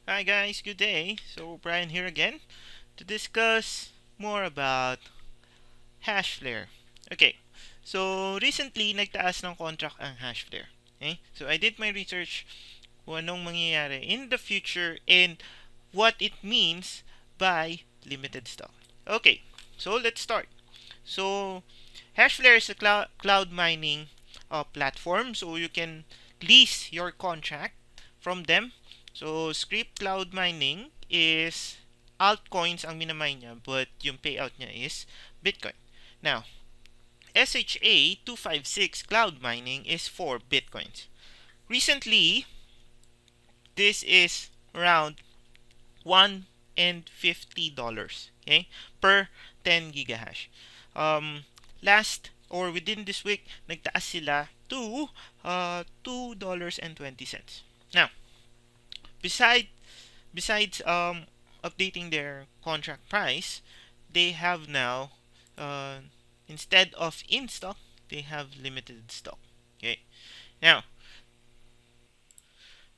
Hi guys, good day. So Brian here again to discuss more about HashFlare. Okay, so recently nagtaas ng contract ang HashFlare. Okay, so I did my research kung anong mangyayari in the future and what it means by limited stock. Okay, so let's start. So HashFlare is a cloud mining platform, so you can lease your contract from them. So script cloud mining is altcoins ang minamine niya, but yung payout niya is Bitcoin. Now, SHA-256 cloud mining is for Bitcoins. Recently, this is around $150, okay, per 10 gigahash. Last or within this week, nagtaas sila to $2.20. Now, beside besides updating their contract price, they have now uh, instead of in stock, they have limited stock. Okay. Now,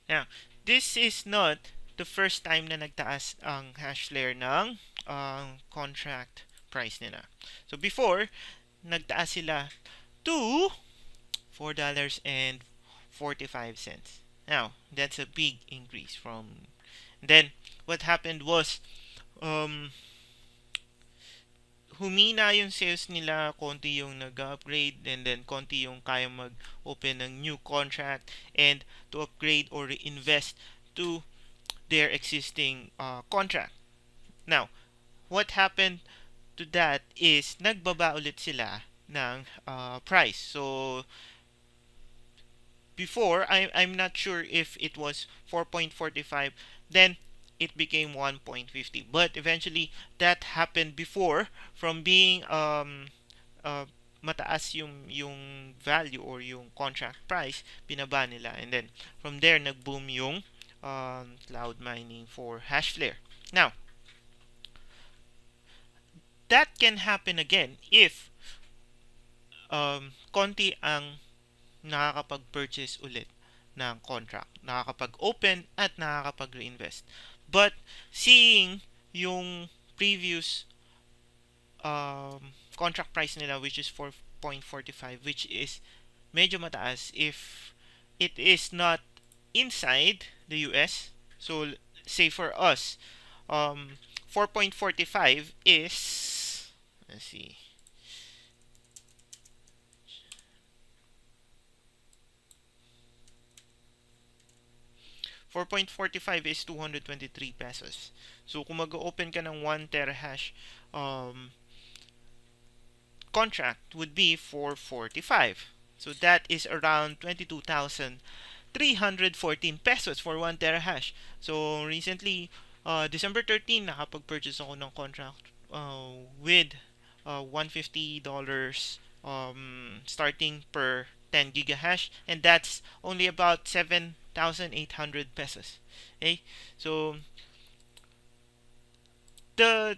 now this is not the first time na nagtaas ang HashFlare ng contract price nila. So before, nagtaas sila to $4.45. Now, that's a big increase from then what happened was um humina yung sales nila, konti yung nag-upgrade, and then konti yung kaya mag-open ng new contract and to upgrade or reinvest to their existing contract. Now, what happened to that is nagbaba ulit sila ng price. So, before, I'm not sure if it was 4.45, then it became 1.50. But eventually, that happened before from being uh, mataas yung value or yung contract price, binaba nila. And then, from there, nag-boom yung cloud mining for HashFlare. Now, that can happen again if konti ang nakakapag-purchase ulit ng contract, nakakapag-open at nakakapag-reinvest. But seeing yung previous contract price nila, which is 4.45, which is medyo mataas if it is not inside the US. So say for us, 4.45 is, let's see, 4.45 is 223 pesos. So kung mag-open ka ng 1 terahash contract would be 445. So that is around 22,314 pesos for 1 terahash. So recently, December 13, nakapag-purchase ako ng contract with $150 starting per 10 gigahash, and that's only about 7,800 pesos. Okay? So the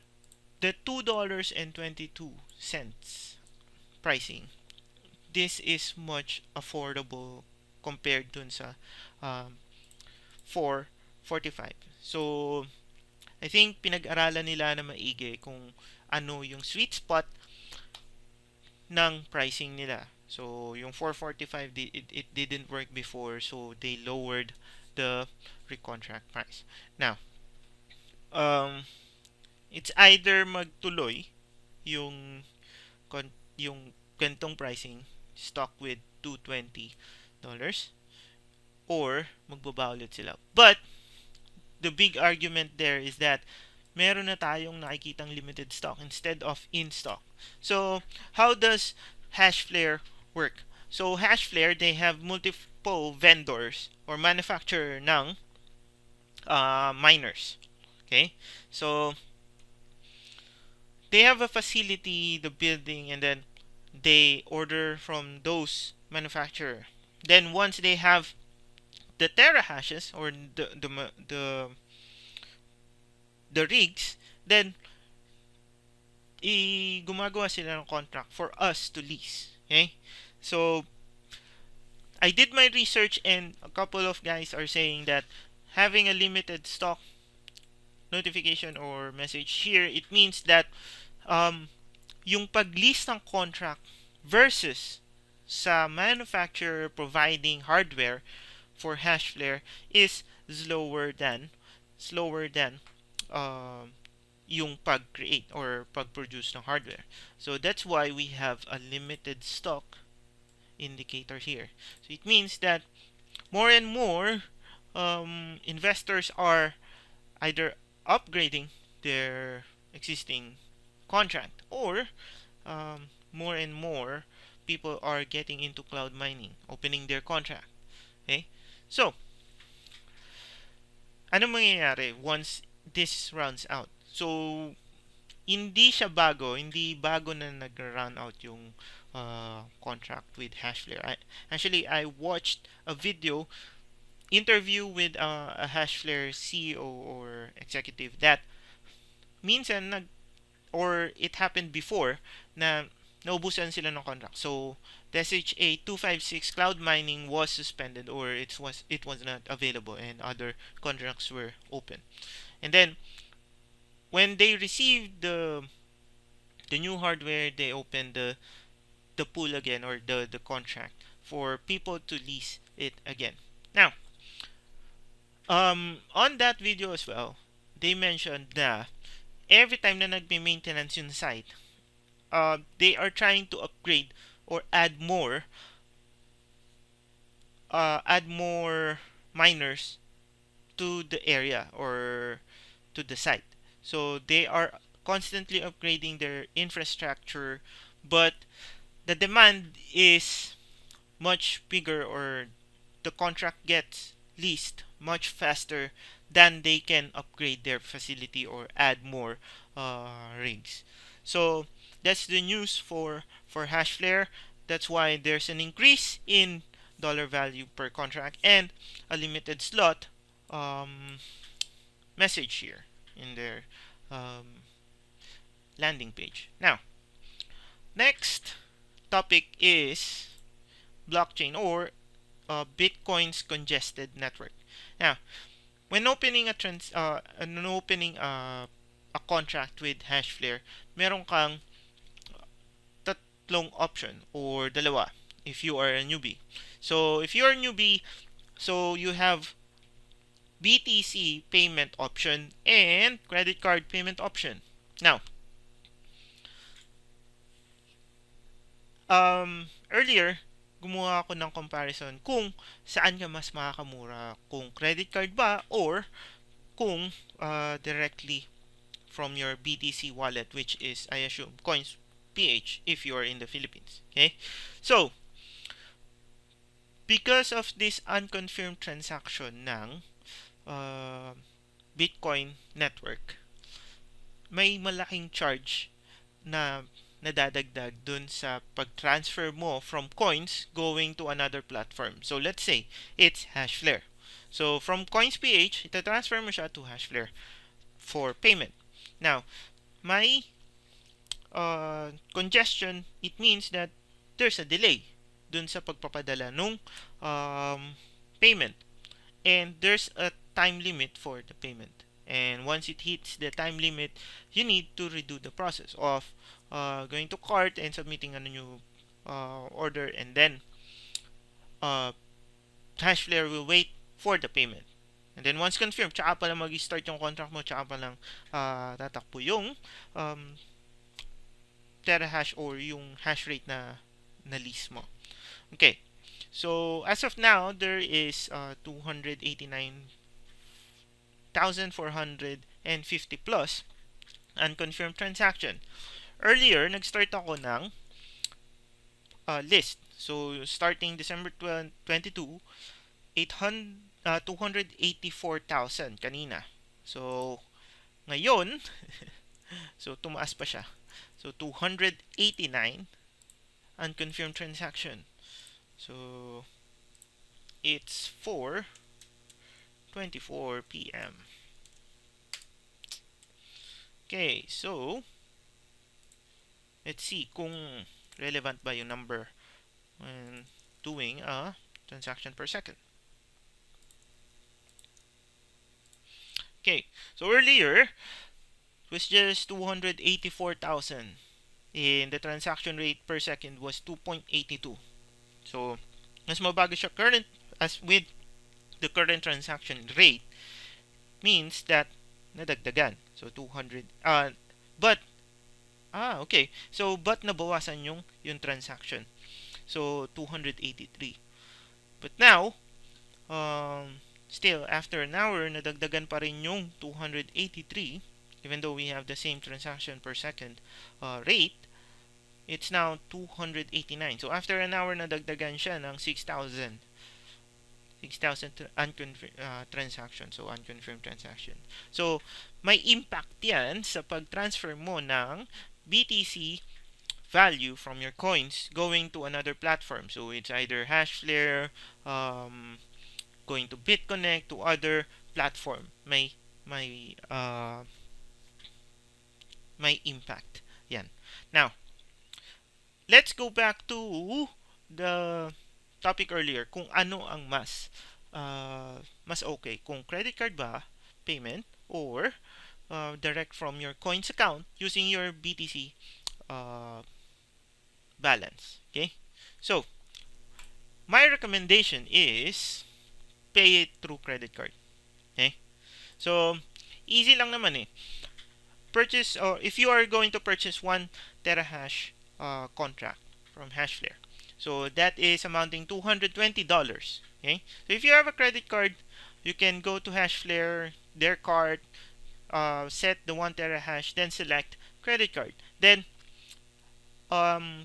$2.22 pricing, this is much affordable compared dun sa um, 445. So I think pinag-aralan nila na maigi kung ano yung sweet spot ng pricing nila. So yung 445, it didn't work before, so they lowered the recontract price. Now, um, it's either magtuloy yung yung gantong pricing stock with $220 or magbaba ulit sila. But the big argument there is that meron na tayong nakikitang limited stock instead of in stock. So, how does HashFlare work? So, HashFlare, they have multiple vendors or manufacturer ng miners. Okay? So, they have a facility, the building, and then they order from those manufacturer. Then once they have the terahashes or the rigs, then gumagawa sila ng contract for us to lease. Okay? So I did my research and a couple of guys are saying that having a limited stock notification or message here, it means that um, yung pag-list ng contract versus sa manufacturer providing hardware for HashFlare is slower than um, yung pag-create or pag-produce ng hardware. So that's why we have a limited stock indicator here. So it means that more and more investors are either upgrading their existing contract, or more and more people are getting into cloud mining, opening their contract. Okay? So, ano mangyayari once this runs out? So, hindi bago na nag-run out yung contract with HashFlare. I watched a interview with a HashFlare CEO or executive that minsan or it happened before na naubusan sila ng contract. So, the SHA 256 cloud mining was suspended, or it was not available, and other contracts were open. And then when they received the new hardware, they opened the pool again, or the contract for people to lease it again. Now, on that video as well, they mentioned na every time na nagme-maintenance yung site, they are trying to upgrade or add more miners to the area or to the site. So they are constantly upgrading their infrastructure, but the demand is much bigger, or the contract gets leased much faster than they can upgrade their facility or add more rigs. So that's the news for HashFlare. That's why there's an increase in dollar value per contract and a limited slot um, message here in their um, landing page. Now, next topic is blockchain, or Bitcoin's congested network. Now, when opening a contract with HashFlare, meron kang tatlong option or dalawa if you are a newbie. So, if you are a newbie, so you have BTC payment option and credit card payment option. Now, earlier, gumawa ako ng comparison kung saan ka mas makakamura, kung credit card ba or kung directly from your BTC wallet, which is, I assume, coins.ph if you are in the Philippines. Okay? So, because of this unconfirmed transaction ng uh, Bitcoin network, may malaking charge na nadadagdag dun sa pag-transfer mo from coins going to another platform. So, let's say, it's HashFlare. So, from coins.ph, ita-transfer mo siya to HashFlare for payment. Now, may congestion, it means that there's a delay dun sa pagpapadala nung payment. And there's a time limit for the payment. And once it hits the time limit, you need to redo the process of going to cart and submitting a new order, and then HashFlare will wait for the payment. And then once confirmed, tsaka pa lang mag-start yung contract mo, tsaka pa lang tatakbo yung terahash or yung hash rate na lease mo. Okay. So, as of now, there is 289,450 plus unconfirmed transaction. Earlier, nag-start ako ng list. So, starting December 22, 284,000 kanina. So, ngayon, so tumaas pa siya. So, 289 unconfirmed transaction. So, it's 4:24 p.m. Okay, so let's see kung relevant ba yung number when doing a transaction per second. Okay, so earlier it was just 284,000 and the transaction rate per second was 2.82. So mas mabago siya current as with the current transaction rate means that nadagdagan. So 200 but okay. So but nabawasan yung transaction. So 283. But now still after an hour nadagdagan pa rin yung 283 even though we have the same transaction per second rate. It's now 289. So after an hour nadagdagan siya ng 6,000 unconfirmed transaction. So unconfirmed transaction. So may impact yan sa pag-transfer mo ng BTC value from your coins going to another platform. So it's either HashFlare, going to BitConnect, to other platform. May may impact. Yan. Now, let's go back to the topic earlier kung ano ang mas okay, kung credit card ba payment or direct from your coins account using your BTC uh, balance. Okay, so my recommendation is pay it through credit card. Okay, so easy lang naman eh. Purchase, or if you are going to purchase 1 terahash contract from HashFlare, so that is amounting $220. Okay, so if you have a credit card, you can go to HashFlare, their card, set the 1 terahash, then select credit card, then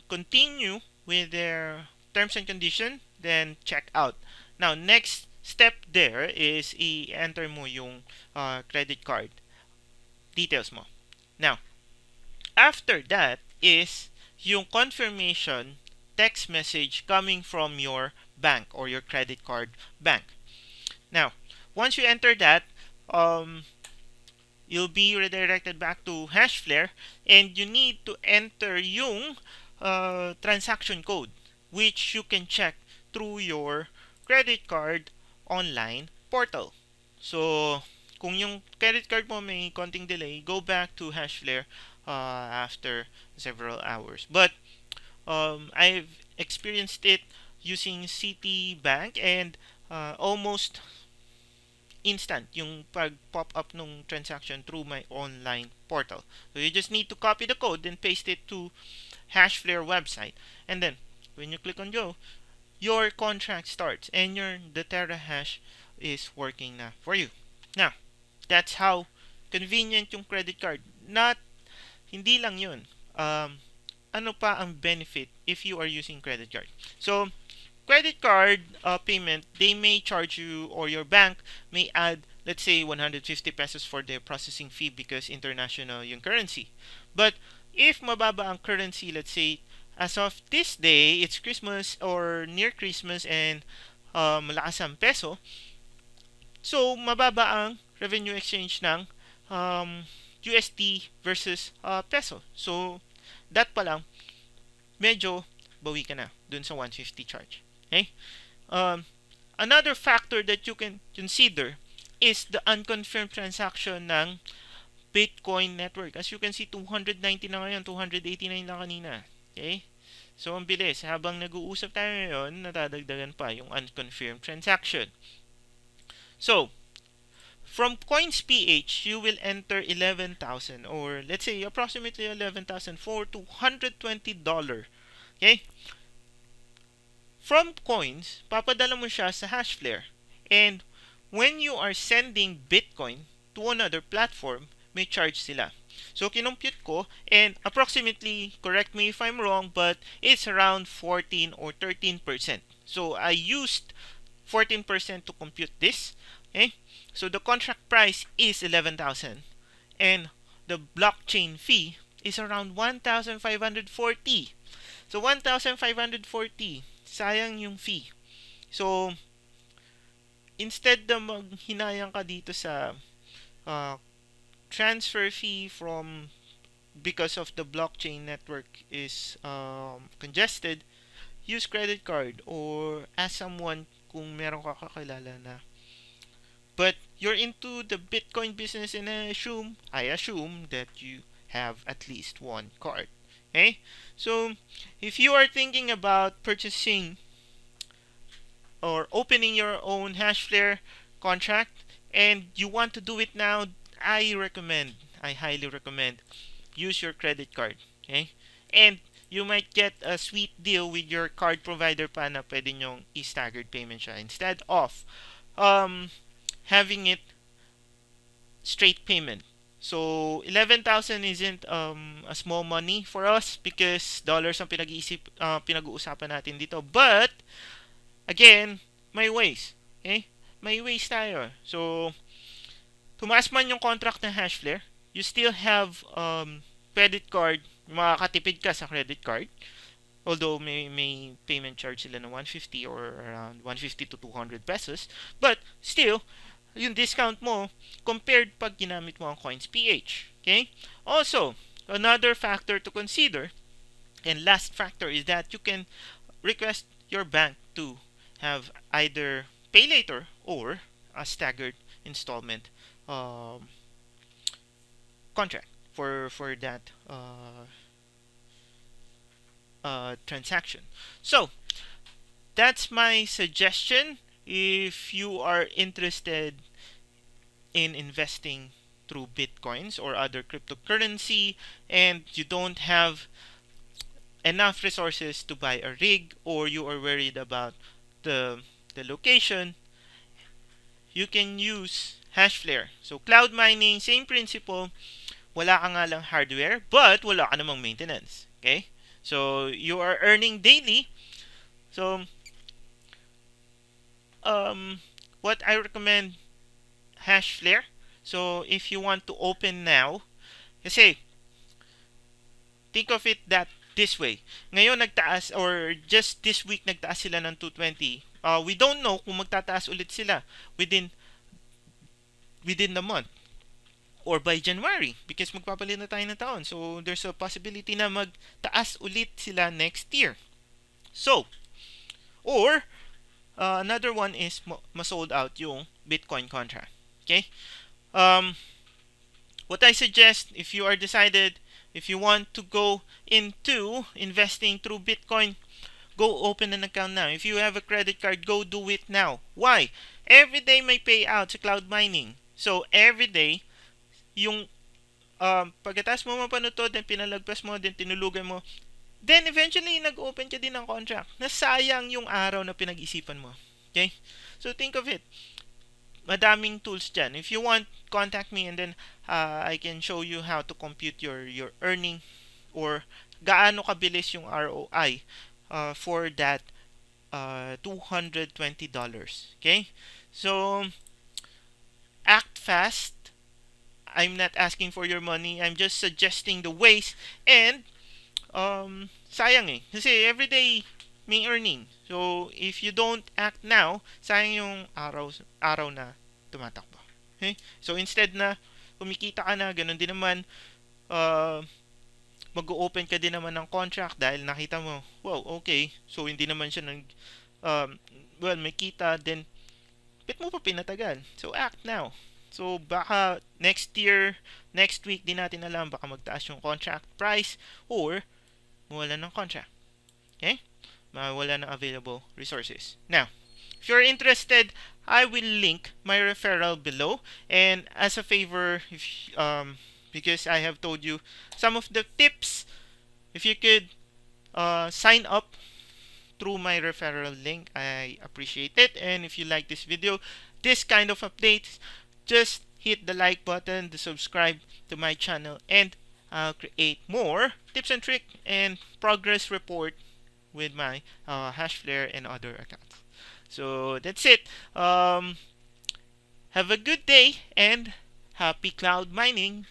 continue with their terms and condition, then check out. Now next step there is i-enter mo yung credit card details mo. Now after that is yung confirmation text message coming from your bank or your credit card bank. Now once you enter that, you'll be redirected back to HashFlare and you need to enter yung transaction code which you can check through your credit card online portal. So, kung yung credit card mo may konting delay, go back to HashFlare after several hours. But I've experienced it using Citibank and almost instant yung pag-pop up nung transaction through my online portal. So you just need to copy the code and paste it to HashFlare website. And then when you click on go, your contract starts and the terahash is working na for you. Now, that's how convenient yung credit card. Hindi lang yun. Ano pa ang benefit if you are using credit card? So, credit card payment, they may charge you or your bank may add, let's say, 150 pesos for their processing fee because international yung currency. But if mababa ang currency, let's say, as of this day, it's Christmas or near Christmas and malakas ang peso, so mababa ang revenue exchange ng USD versus peso. So, that pa lang, medyo bawi ka na dun sa 150 charge. Okay? Another factor that you can consider is the unconfirmed transaction ng Bitcoin network. As you can see, 290 na ngayon, 289 na kanina. Okay? So, ang bilis. Habang nag-uusap tayo ngayon, natadagdagan pa yung unconfirmed transaction. So, from coins.ph, you will enter 11,000 or let's say approximately 11,000 for $220. Okay? From coins, papadala mo siya sa HashFlare. And when you are sending Bitcoin to another platform, may charge sila. So, kinumpute ko, and approximately, correct me if I'm wrong, but it's around 14 or 13%. So, I used 14% to compute this. Okay? So, the contract price is 11,000. And the blockchain fee is around 1,540. So, 1,540. Sayang yung fee. So, instead na maghinayang ka dito sa transfer fee from because of the blockchain network is congested, use credit card or ask someone kung meron ka kakilala na but you're into the Bitcoin business, and I assume that you have at least one card. Okay? So if you are thinking about purchasing or opening your own HashFlare contract and you want to do it now, I highly recommend, use your credit card. Okay? And you might get a sweet deal with your card provider pa na pwede nyong i-staggered payment siya instead of um, having it straight payment. So 11,000 isn't a small money for us because dollars ang pinag-uusapan natin dito. But again, may ways. Okay? May ways tayo. So tumaas man yung contract ng HashFlare, you still have credit card, makakatipid ka sa credit card. Although may payment charge sila ng 150 or around 150 to 200 pesos. But still, yung discount mo compared pag ginamit mo ang coins.ph. Okay? Also, another factor to consider and last factor is that you can request your bank to have either pay later or a staggered installment um, contract for that transaction. So that's my suggestion if you are interested in investing through bitcoins or other cryptocurrency and you don't have enough resources to buy a rig or you are worried about the the location, you can use HashFlare. So cloud mining, same principle, wala ka nga lang hardware but wala ka namang maintenance. Okay? So you are earning daily. So what I recommend, HashFlare. So if you want to open now, kasi think of it that this way. Ngayon nagtaas or just this week nagtaas sila ng 220. We don't know kung magtataas ulit sila within the month or by January because magpapalit na tayo ng taon. So there's a possibility na magtaas ulit sila next year. So, or another one is ma-sold out yung Bitcoin contract. Okay? Um, what I suggest if you are decided, if you want to go into investing through Bitcoin, go open an account now. If you have a credit card, go do it now. Why? Every day may payout sa cloud mining. So, every day, yung pagkatapos mo mapanood to, then pinalagpas mo, then tinulugan mo, then eventually, nag-open ka din ng contract. Nasayang yung araw na pinag-isipan mo. Okay? So, think of it. Madaming tools dyan. If you want, contact me and then I can show you how to compute your earning or gaano kabilis yung ROI for that $220. Okay? So, act fast. I'm not asking for your money. I'm just suggesting the ways and sayang eh. Kasi everyday may earning. So, if you don't act now, sayang yung araw na tumatakbo. Okay? So, instead na kumikita ka na, ganun din naman, mag-open ka din naman ng contract dahil nakita mo, wow, okay. So, hindi naman siya may kita, then, bit mo pa pinatagal. So, act now. So, baka next year, next week, di natin alam, baka magtaas yung contract price or mawala ng contract. Okay? Mawala ng available resources. Now, if you're interested, I will link my referral below. And as a favor, if because I have told you some of the tips, if you could sign up through my referral link, I appreciate it. And if you like this video, this kind of updates, just hit the like button, the subscribe to my channel, and I'll create more tips and tricks and progress report with my HashFlare and other accounts. So that's it. Have a good day and happy cloud mining.